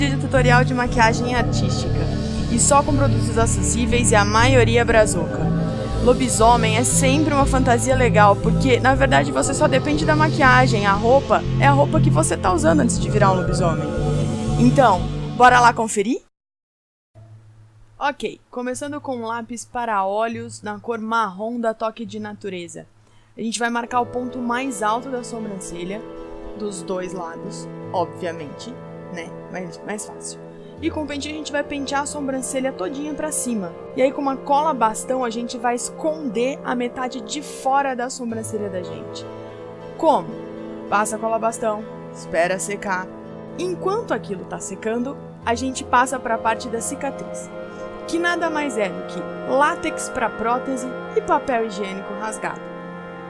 vídeo de tutorial de maquiagem artística, e só com produtos acessíveis e a maioria brazuca. Lobisomem é sempre uma fantasia legal, porque na verdade você só depende da maquiagem, a roupa é a roupa que você tá usando antes de virar um lobisomem. Então, bora lá conferir? Ok, começando com um lápis para olhos na cor marrom da Toque de Natureza. A gente vai marcar o ponto mais alto da sobrancelha, dos dois lados, obviamente, né? Mais fácil. E com o pente a gente vai pentear a sobrancelha todinha pra cima. E aí com uma cola bastão a gente vai esconder a metade de fora da sobrancelha da gente. Como? Passa a cola bastão, espera secar. Enquanto aquilo tá secando, a gente passa para a parte da cicatriz, que nada mais é do que látex para prótese e papel higiênico rasgado.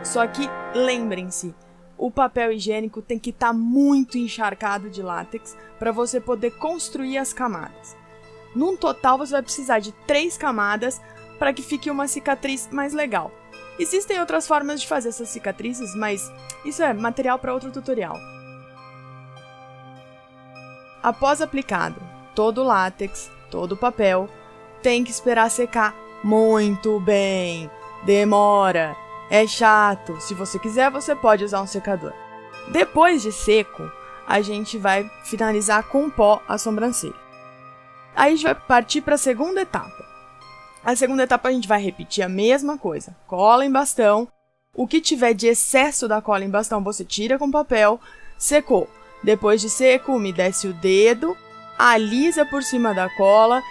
Só que lembrem-se, o papel higiênico tem que estar muito encharcado de látex para você poder construir as camadas. Num total você vai precisar de 3 camadas para que fique uma cicatriz mais legal. Existem outras formas de fazer essas cicatrizes, mas isso é material para outro tutorial. Após aplicado todo o látex, todo o papel, tem que esperar secar muito bem. Demora. É chato, se você quiser você pode usar um secador. Depois de seco, a gente vai finalizar com pó a sobrancelha. Aí a gente vai partir para a segunda etapa. A segunda etapa a gente vai repetir a mesma coisa. Cola em bastão. O que tiver de excesso da cola em bastão você tira com papel. Secou. Depois de seco, umedece o dedo, alisa por cima da cola,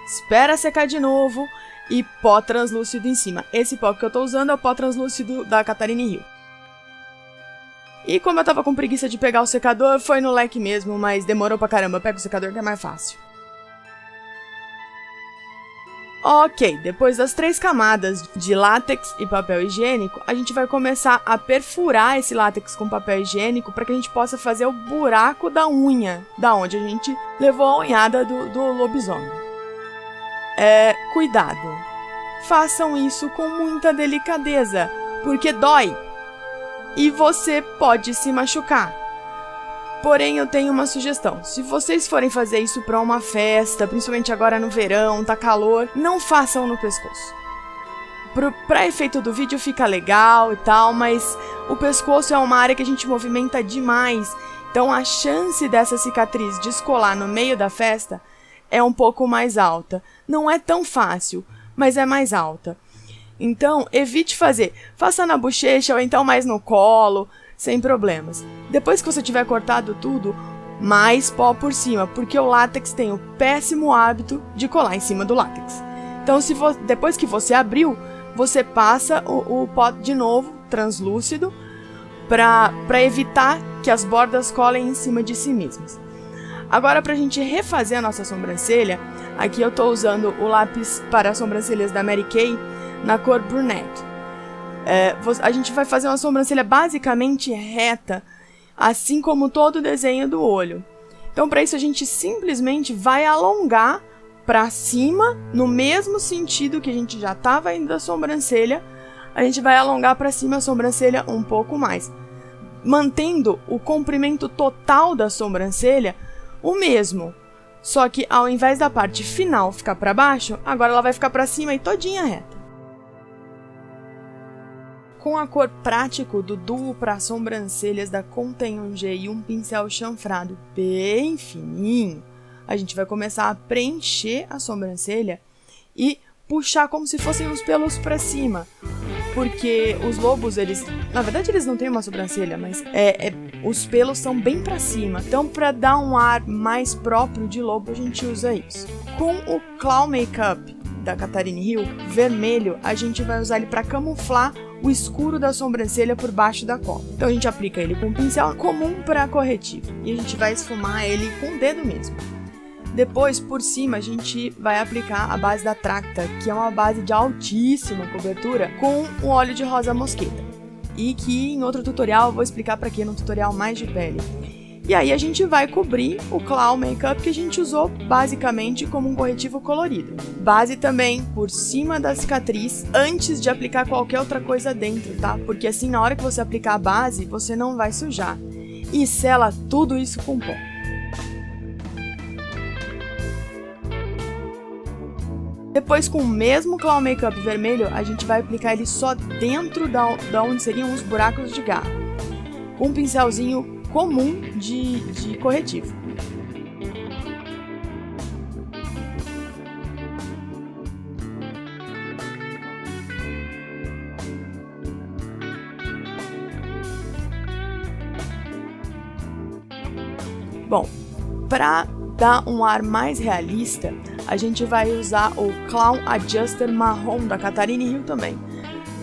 espera secar de novo e pó translúcido em cima. Esse pó que eu tô usando é o pó translúcido da Catarina Hill. E como eu tava com preguiça de pegar o secador, foi no leque mesmo, mas demorou pra caramba. Pega o secador que é mais fácil. Ok, depois das 3 camadas de látex e papel higiênico, a gente vai começar a perfurar esse látex com papel higiênico para que a gente possa fazer o buraco da unha, da onde a gente levou a unhada do lobisomem. Cuidado, façam isso com muita delicadeza, porque dói e você pode se machucar. Porém, eu tenho uma sugestão. Se vocês forem fazer isso para uma festa, principalmente agora no verão, tá calor, não façam no pescoço. Para efeito do vídeo fica legal e tal, mas o pescoço é uma área que a gente movimenta demais. Então a chance dessa cicatriz descolar no meio da festa é um pouco mais alta. Não é tão fácil, mas é mais alta. Então, evite fazer. Faça na bochecha ou então mais no colo, sem problemas. Depois que você tiver cortado tudo, mais pó por cima, porque o látex tem o péssimo hábito de colar em cima do látex. Então, depois que você abriu, você passa o pó de novo, translúcido, para evitar que as bordas colem em cima de si mesmas. Agora, para a gente refazer a nossa sobrancelha, aqui eu estou usando o lápis para sobrancelhas da Mary Kay na cor brunette. A gente vai fazer uma sobrancelha basicamente reta, assim como todo o desenho do olho. Então, para isso, a gente simplesmente vai alongar para cima, no mesmo sentido que a gente já estava indo da sobrancelha, a gente vai alongar para cima a sobrancelha um pouco mais, mantendo o comprimento total da sobrancelha o mesmo. Só que ao invés da parte final ficar para baixo, agora ela vai ficar para cima e todinha reta. Com a cor prático do duo para sobrancelhas da Containger e um pincel chanfrado bem fininho, a gente vai começar a preencher a sobrancelha e puxar como se fossem os pelos para cima. Porque os lobos, na verdade eles não têm uma sobrancelha, mas os pelos são bem para cima. Então, para dar um ar mais próprio de lobo, a gente usa isso. Com o Claw Makeup da Catarina Hill, vermelho, a gente vai usar ele para camuflar o escuro da sobrancelha por baixo da cola. Então a gente aplica ele com um pincel comum para corretivo e a gente vai esfumar ele com o dedo mesmo. Depois, por cima, a gente vai aplicar a base da Tracta, que é uma base de altíssima cobertura, com o óleo de rosa mosqueta. E que em outro tutorial eu vou explicar para quê, num tutorial mais de pele. E aí a gente vai cobrir o Claw Makeup que a gente usou basicamente como um corretivo colorido. Base também por cima da cicatriz antes de aplicar qualquer outra coisa dentro, tá? Porque assim na hora que você aplicar a base, você não vai sujar. E sela tudo isso com pó. Depois, com o mesmo Clown Makeup vermelho, a gente vai aplicar ele só dentro da onde seriam os buracos de garra, com um pincelzinho comum de corretivo. Bom, para dar um ar mais realista, a gente vai usar o Clown Adjuster marrom da Catherine Hill também.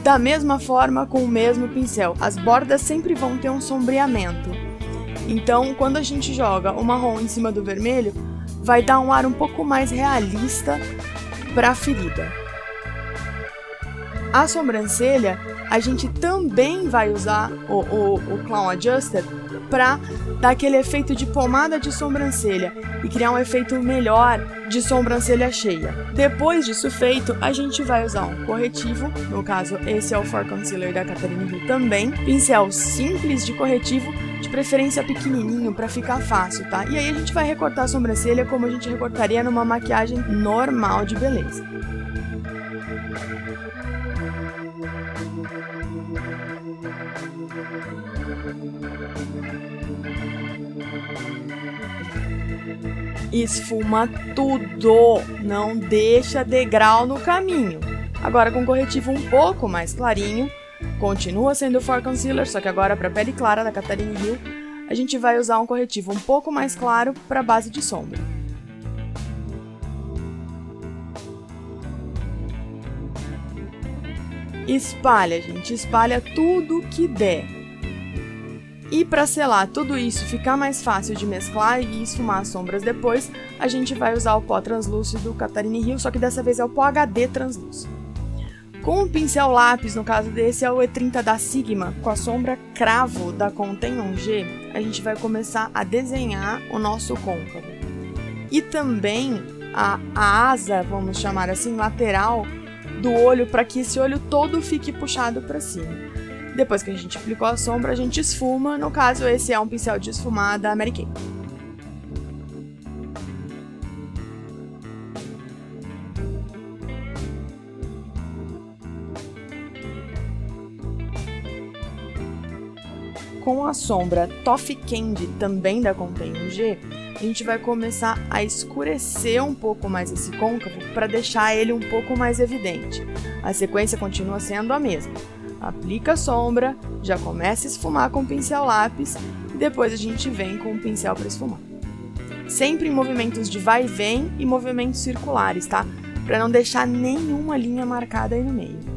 Da mesma forma, com o mesmo pincel, as bordas sempre vão ter um sombreamento. Então, quando a gente joga o marrom em cima do vermelho, vai dar um ar um pouco mais realista para a ferida. A sobrancelha, a gente também vai usar o Clown Adjuster para dar aquele efeito de pomada de sobrancelha e criar um efeito melhor de sobrancelha cheia. Depois disso feito, a gente vai usar um corretivo, no caso esse é o For Concealer da Catherine Hill também, pincel simples de corretivo, de preferência pequenininho para ficar fácil, tá? E aí a gente vai recortar a sobrancelha como a gente recortaria numa maquiagem normal de beleza. Esfuma tudo, não deixa degrau no caminho. Agora com corretivo um pouco mais clarinho, continua sendo o For Concealer, só que agora para pele clara da Catherine Hill, a gente vai usar um corretivo um pouco mais claro para base de sombra. Espalha, gente, espalha tudo que der. E para selar tudo isso, ficar mais fácil de mesclar e esfumar as sombras depois, a gente vai usar o pó translúcido Catherine Hill, só que dessa vez é o pó HD translúcido. Com o pincel lápis, no caso desse é o E30 da Sigma, com a sombra cravo da Conten 1G, a gente vai começar a desenhar o nosso côncavo. E também a asa, vamos chamar assim, lateral do olho, para que esse olho todo fique puxado para cima. Depois que a gente aplicou a sombra, a gente esfuma. No caso, esse é um pincel de esfumar da Mary Kay. Com a sombra Toffee Candy, também da Conten 1G, a gente vai começar a escurecer um pouco mais esse côncavo para deixar ele um pouco mais evidente. A sequência continua sendo a mesma. Aplica a sombra, já começa a esfumar com o pincel lápis e depois a gente vem com o pincel para esfumar. Sempre em movimentos de vai e vem e movimentos circulares, tá? Para não deixar nenhuma linha marcada aí no meio.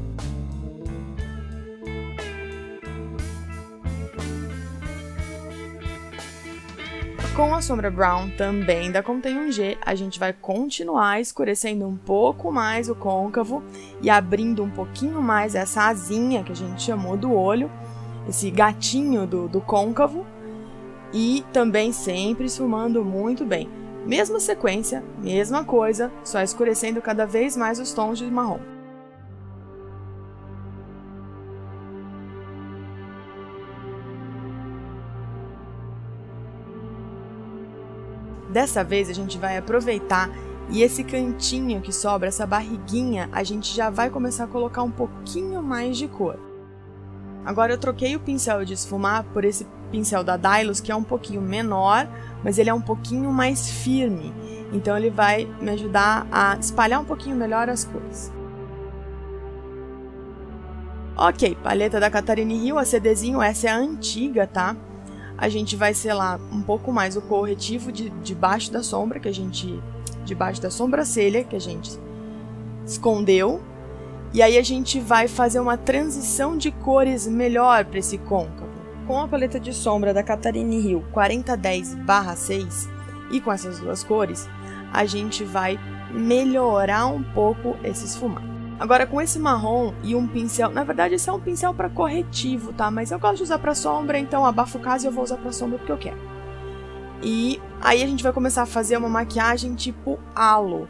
Com a sombra Brown, também da Conten 1G, a gente vai continuar escurecendo um pouco mais o côncavo e abrindo um pouquinho mais essa asinha que a gente chamou do olho, esse gatinho do côncavo, e também sempre esfumando muito bem. Mesma sequência, mesma coisa, só escurecendo cada vez mais os tons de marrom. Dessa vez a gente vai aproveitar e esse cantinho que sobra, essa barriguinha, a gente já vai começar a colocar um pouquinho mais de cor. Agora eu troquei o pincel de esfumar por esse pincel da Dylos, que é um pouquinho menor, mas ele é um pouquinho mais firme. Então ele vai me ajudar a espalhar um pouquinho melhor as cores. Ok, paleta da Catherine Hill, a CDzinho, essa é a antiga, tá? A gente vai selar um pouco mais o corretivo debaixo da sombra, debaixo da sobrancelha que a gente escondeu. E aí a gente vai fazer uma transição de cores melhor para esse côncavo. Com a paleta de sombra da Catherine Hill 4010/6 e com essas duas cores, a gente vai melhorar um pouco esse esfumado. Agora com esse marrom e um pincel, na verdade esse é um pincel para corretivo, tá? Mas eu gosto de usar para sombra, então abafo o caso e eu vou usar para sombra porque eu quero. E aí a gente vai começar a fazer uma maquiagem tipo halo.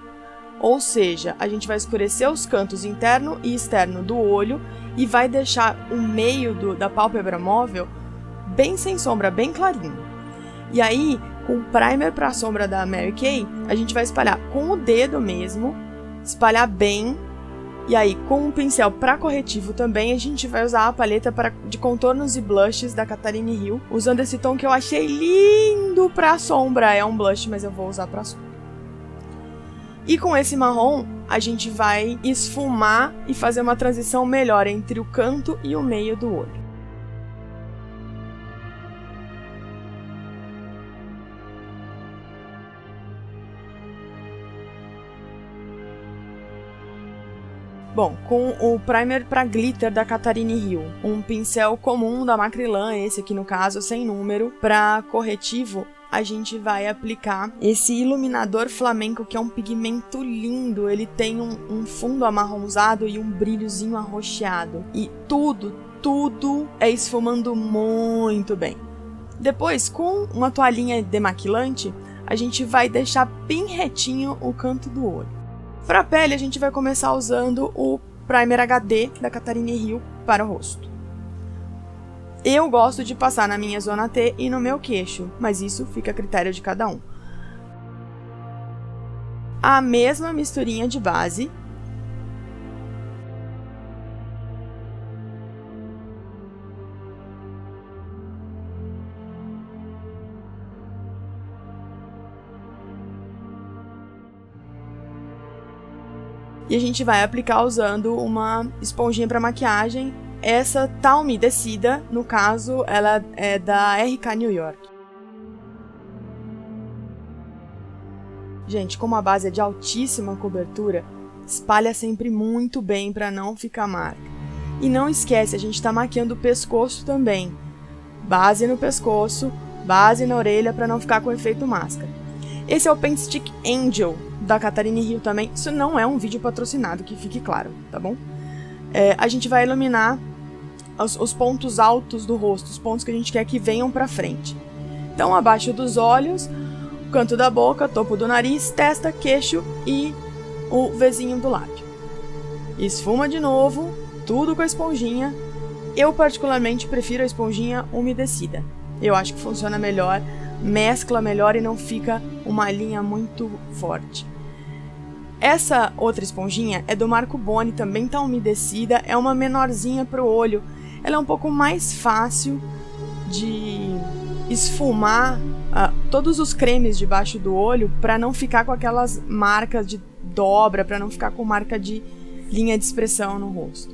Ou seja, a gente vai escurecer os cantos interno e externo do olho e vai deixar o meio da pálpebra móvel bem sem sombra, bem clarinho. E aí, com o primer para a sombra da Mary Kay, a gente vai espalhar com o dedo mesmo, espalhar bem. E aí, com um pincel para corretivo também, a gente vai usar a paleta de contornos e blushes da Catherine Hill, usando esse tom que eu achei lindo para sombra. É um blush, mas eu vou usar para sombra. E com esse marrom, a gente vai esfumar e fazer uma transição melhor entre o canto e o meio do olho. Bom, com o primer para glitter da Catherine Hill, um pincel comum da Macrylan, esse aqui no caso, sem número, para corretivo, a gente vai aplicar esse iluminador flamenco, que é um pigmento lindo. Ele tem um fundo amarronzado e um brilhozinho arroxeado. E tudo é esfumando muito bem. Depois, com uma toalhinha demaquilante, a gente vai deixar bem retinho o canto do olho. Para a pele, a gente vai começar usando o Primer HD da Catherine Hill para o rosto. Eu gosto de passar na minha zona T e no meu queixo, mas isso fica a critério de cada um. A mesma misturinha de base. E a gente vai aplicar usando uma esponjinha para maquiagem. Essa tá umedecida, no caso, ela é da RK New York. Gente, como a base é de altíssima cobertura, espalha sempre muito bem para não ficar marca. E não esquece, a gente tá maquiando o pescoço também. Base no pescoço, base na orelha para não ficar com efeito máscara. Esse é o Paint Stick Angel da Catherine Hill também. Isso não é um vídeo patrocinado, que fique claro, tá bom? A gente vai iluminar os pontos altos do rosto, os pontos que a gente quer que venham pra frente. Então, abaixo dos olhos, o canto da boca, topo do nariz, testa, queixo e o Vzinho do lábio. Esfuma de novo, tudo com a esponjinha. Eu particularmente prefiro a esponjinha umedecida. Eu acho que funciona melhor, mescla melhor e não fica uma linha muito forte. Essa outra esponjinha é do Marco Boni, também tá umedecida, é uma menorzinha pro olho. Ela é um pouco mais fácil de esfumar todos os cremes debaixo do olho para não ficar com aquelas marcas de dobra, para não ficar com marca de linha de expressão no rosto.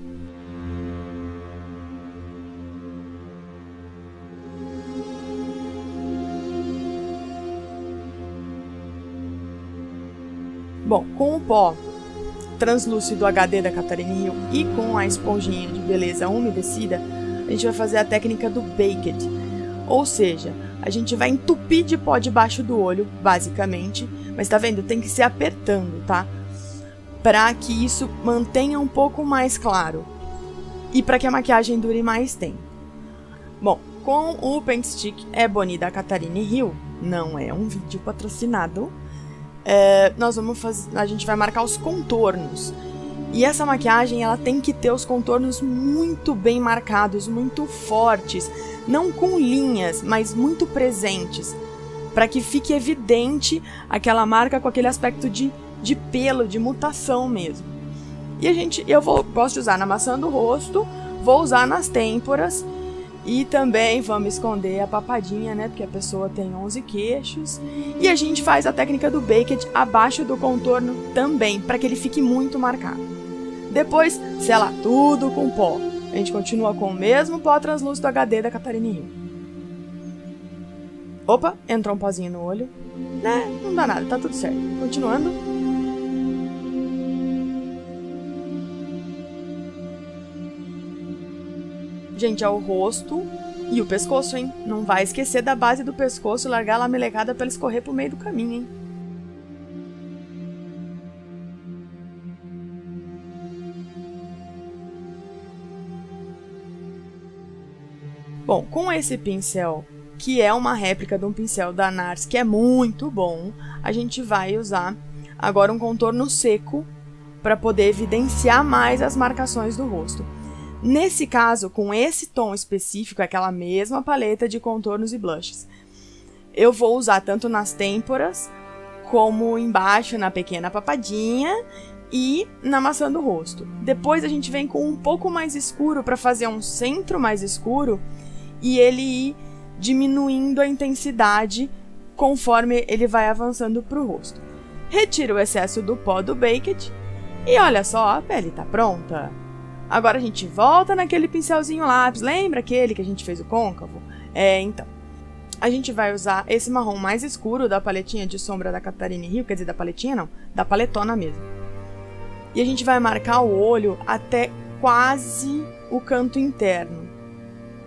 Bom, com o pó translúcido HD da Catherine Hill e com a esponjinha de beleza umedecida, a gente vai fazer a técnica do Baked. Ou seja, a gente vai entupir de pó debaixo do olho, basicamente, mas tá vendo? Tem que ser apertando, tá? Para que isso mantenha um pouco mais claro e para que a maquiagem dure mais tempo. Bom, com o Paint Stick Ebony da Catherine Hill, não é um vídeo patrocinado, a gente vai marcar os contornos. E essa maquiagem, ela tem que ter os contornos muito bem marcados, muito fortes, não com linhas, mas muito presentes, para que fique evidente aquela marca com aquele aspecto de pelo, de mutação mesmo. E gosto de usar na maçã do rosto, vou usar nas têmporas. E também vamos esconder a papadinha, né? Porque a pessoa tem 11 queixos. E a gente faz a técnica do Baked abaixo do contorno também, para que ele fique muito marcado. Depois, sela tudo com pó. A gente continua com o mesmo pó translúcido HD da Catherine Hill. Opa, entrou um pozinho no olho. Né, não dá nada, tá tudo certo. Continuando. Gente, é o rosto e o pescoço, hein? Não vai esquecer da base do pescoço, largar lá a melecada pra ela escorrer pro meio do caminho, hein? Bom, com esse pincel, que é uma réplica de um pincel da NARS, que é muito bom, a gente vai usar agora um contorno seco para poder evidenciar mais as marcações do rosto. Nesse caso, com esse tom específico, aquela mesma paleta de contornos e blushes, eu vou usar tanto nas têmporas, como embaixo na pequena papadinha e na maçã do rosto. Depois a gente vem com um pouco mais escuro para fazer um centro mais escuro e ele ir diminuindo a intensidade conforme ele vai avançando para o rosto. Retira o excesso do pó do Baked e olha só, a pele tá pronta. Agora a gente volta naquele pincelzinho lápis, lembra aquele que a gente fez o côncavo? Então, a gente vai usar esse marrom mais escuro da paletinha de sombra da Catarina Hill, quer dizer, da paletinha não, da paletona mesmo. E a gente vai marcar o olho até quase o canto interno,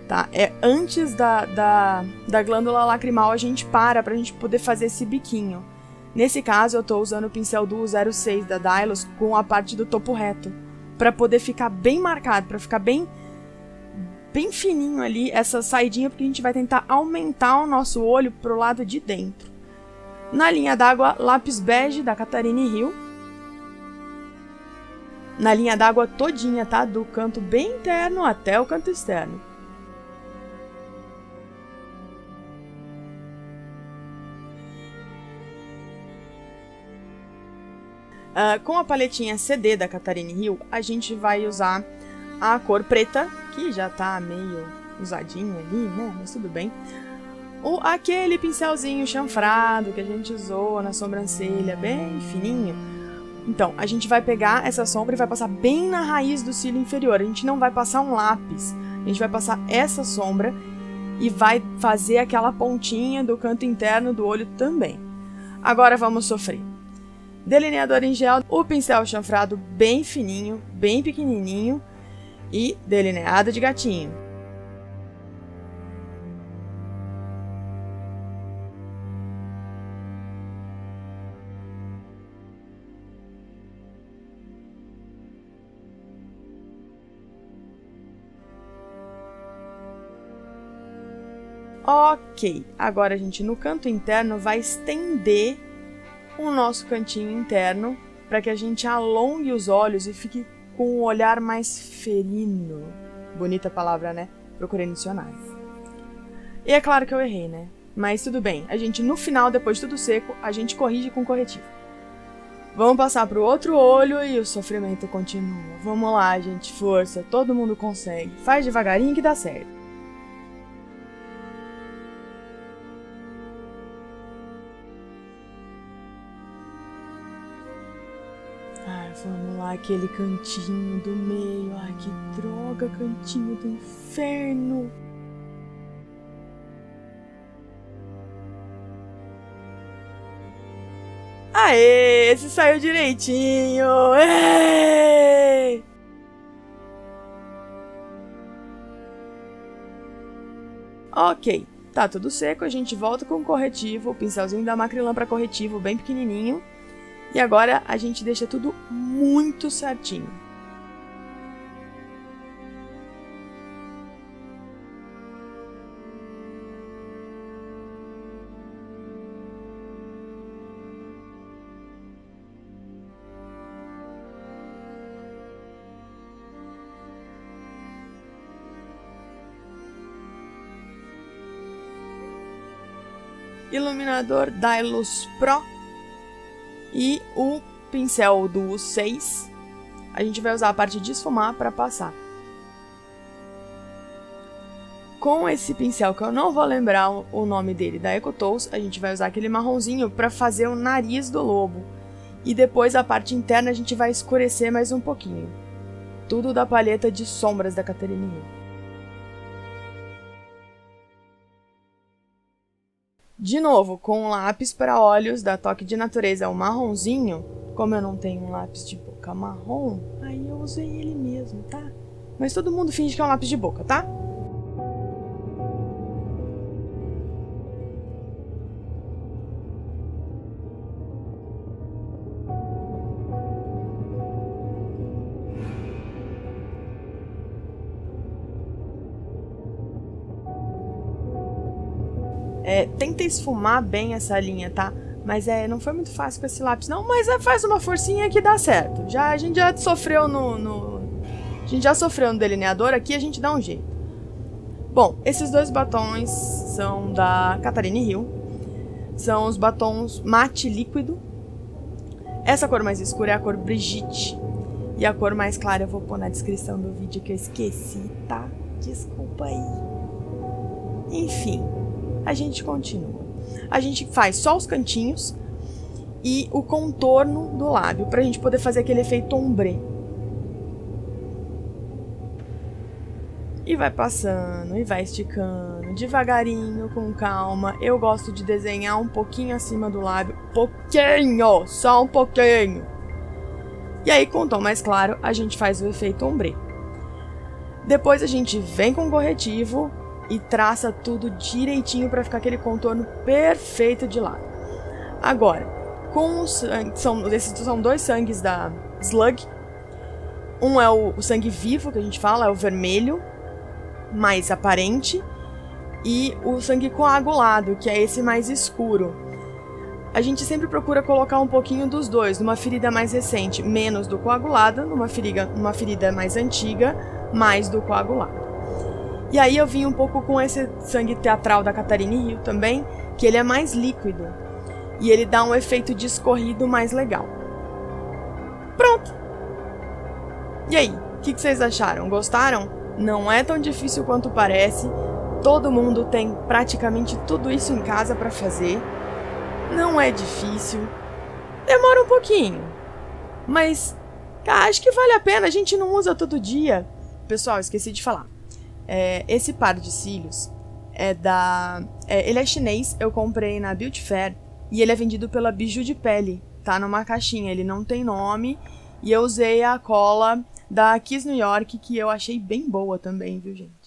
tá? Antes da glândula lacrimal a gente pra gente poder fazer esse biquinho. Nesse caso eu tô usando o pincel do 06 da Dylos com a parte do topo reto, para poder ficar bem marcado, para ficar bem fininho ali essa saidinha, porque a gente vai tentar aumentar o nosso olho pro lado de dentro. Na linha d'água, lápis bege da Catarina Hill. Na linha d'água todinha, tá? Do canto bem interno até o canto externo. Com a paletinha CD da Catarina Hill, a gente vai usar a cor preta, que já tá meio usadinha ali, né? Mas tudo bem. Aquele pincelzinho chanfrado que a gente usou na sobrancelha, bem fininho. Então, a gente vai pegar essa sombra e vai passar bem na raiz do cílio inferior. A gente não vai passar um lápis, a gente vai passar essa sombra e vai fazer aquela pontinha do canto interno do olho também. Agora vamos sofrer. Delineador em gel, o pincel chanfrado bem fininho, bem pequenininho e delineado de gatinho. Ok, agora a gente no canto interno vai estender o nosso cantinho interno para que a gente alongue os olhos e fique com um olhar mais ferino. Bonita palavra, né? Procurei no dicionário. E é claro que eu errei, né? Mas tudo bem, a gente no final, depois de tudo seco, a gente corrige com corretivo. Vamos passar para o outro olho e o sofrimento continua. Vamos lá, gente, força, todo mundo consegue. Faz devagarinho que dá certo. Vamos lá, aquele cantinho do meio. Ai, que droga, cantinho do inferno. Aê, esse saiu direitinho. Ei! Ok, tá tudo seco, a gente volta com o corretivo, o pincelzinho da Macrylan para corretivo, bem pequenininho. E agora a gente deixa tudo muito certinho. Iluminador Dylos Pro. E o pincel do 6, a gente vai usar a parte de esfumar para passar. Com esse pincel, que eu não vou lembrar o nome dele, da Ecotools, a gente vai usar aquele marronzinho para fazer o nariz do lobo. E depois a parte interna a gente vai escurecer mais um pouquinho. Tudo da paleta de sombras da Catarina Hill. De novo, com um lápis para olhos da Toque de Natureza, o marronzinho. Como eu não tenho um lápis de boca marrom, aí eu usei ele mesmo, tá? Mas todo mundo finge que é um lápis de boca, tá? Tenta esfumar bem essa linha, tá? Mas não foi muito fácil com esse lápis, não. Mas faz uma forcinha que dá certo. A gente já sofreu a gente já sofreu no delineador, aqui a gente dá um jeito. Bom, esses dois batons são da Catarina Hill. São os batons mate líquido. Essa cor mais escura é a cor Brigitte. E a cor mais clara eu vou pôr na descrição do vídeo que eu esqueci, tá? Desculpa aí. Enfim, a gente continua. A gente faz só os cantinhos e o contorno do lábio, pra gente poder fazer aquele efeito ombre. E vai passando, e vai esticando, devagarinho, com calma. Eu gosto de desenhar um pouquinho acima do lábio. Pouquinho! Só um pouquinho! E aí, com o tom mais claro, a gente faz o efeito ombre. Depois a gente vem com o corretivo e traça tudo direitinho para ficar aquele contorno perfeito de lábio. Agora, com o sangue, esses são 2 sangues da Slug. Um é o sangue vivo, que a gente fala, é o vermelho, mais aparente, e o sangue coagulado, que é esse mais escuro. A gente sempre procura colocar um pouquinho dos dois, numa ferida mais recente, menos do coagulado, numa ferida mais antiga, mais do coagulado. E aí eu vim um pouco com esse sangue teatral da Catarine Hill também, que ele é mais líquido, e ele dá um efeito de escorrido mais legal. Pronto! E aí, o que vocês acharam? Gostaram? Não é tão difícil quanto parece, todo mundo tem praticamente tudo isso em casa para fazer. Não é difícil, demora um pouquinho, mas acho que vale a pena, a gente não usa todo dia. Pessoal, esqueci de falar, esse par de cílios ele é chinês, eu comprei na Beauty Fair e ele é vendido pela Biju de Pele, tá numa caixinha, ele não tem nome e eu usei a cola da Kiss New York, que eu achei bem boa também, viu gente?